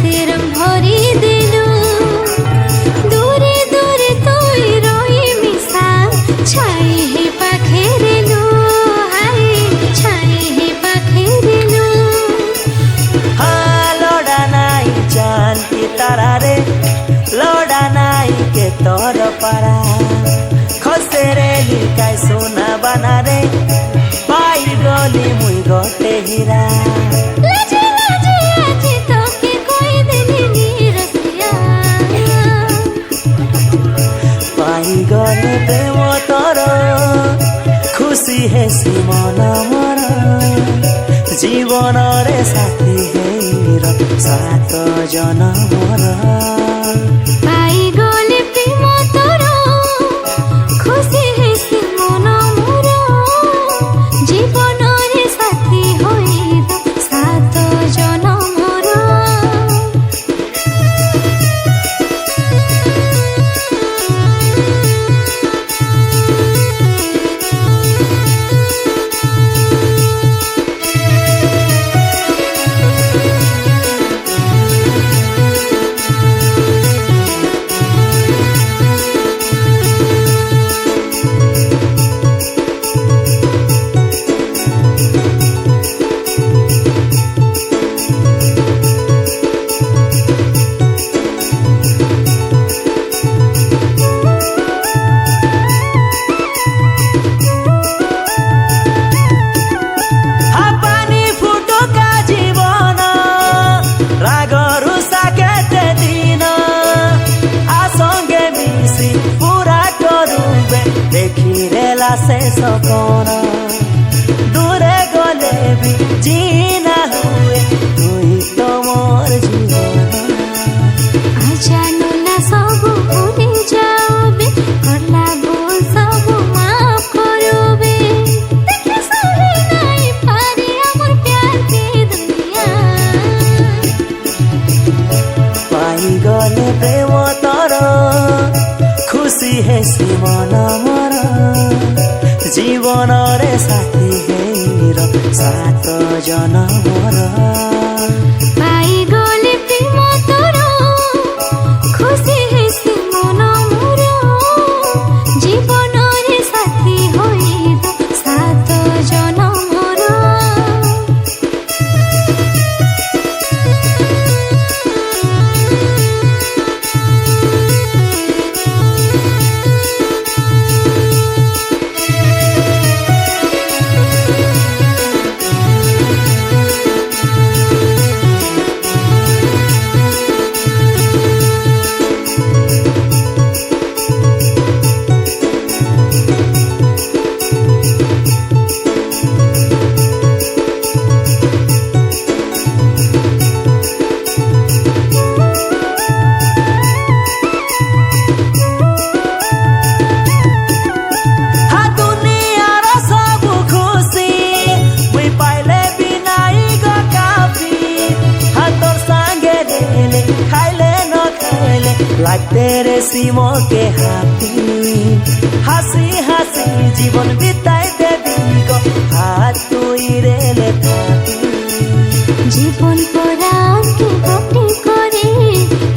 तेरे भरी दिलु दूरे दूरे तोई रोई मिसा छाई है पाखेरेलु हाय छाई है पाखेरेलु हाँ लोड़ा नाई चांद की तारा रे लोड़ा नाई के तोर पारा खसे रे लिकाय सोना बना रे पाई गली मुई गोटे हीरा लाजे लाजे आजी तो के कोई दिनी रसिया पाई गले प्रेम तोर खुशी है सी मन मोर जीवन रे साथी है सात जनमर पाई गले प्रेम तोर खुशी है सी मन मोर जीवन रे साथी होई सात जनमर से सकोना दूरे गले भी जीना हुए तुई तो मोर जीवन आजानो ना सब भूली जाओबे करला बोल सब माफ करोबे देखे सहे नहीं पारे अमर प्यार के दुनिया पाई गले प्रेम तोर खुशी है सी मन मोर जीवन रे साथी है सात जनमर पाई गले प्रेम तोर खुशी है सी मन मोर जीवन रे साथी होई सात जनमर तेरे सीमो के हाथी हंसी जीवन बिताई देवी को हाथ तुई रे ले जीवन पराम के बाटे करे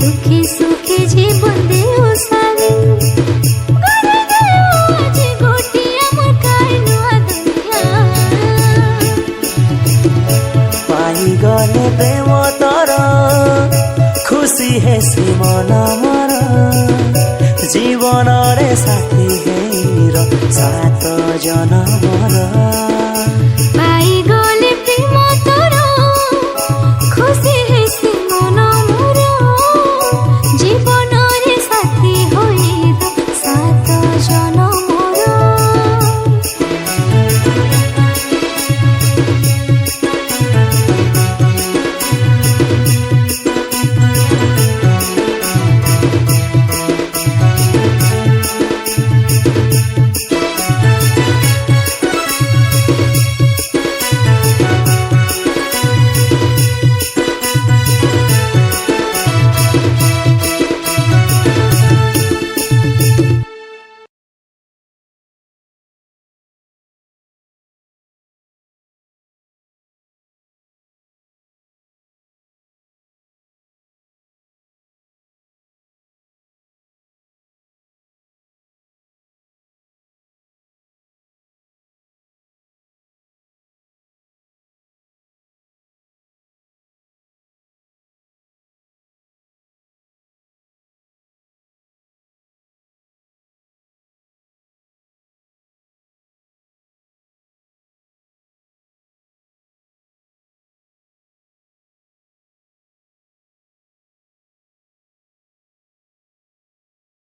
दुखी सुखी जीवन देओ सारे करे गयो आज गोटी अमर कायनो दुनिया पाई गले प्रेम तोर खुशी है सी मन मोर जीवन रे साथी है सात जनमर।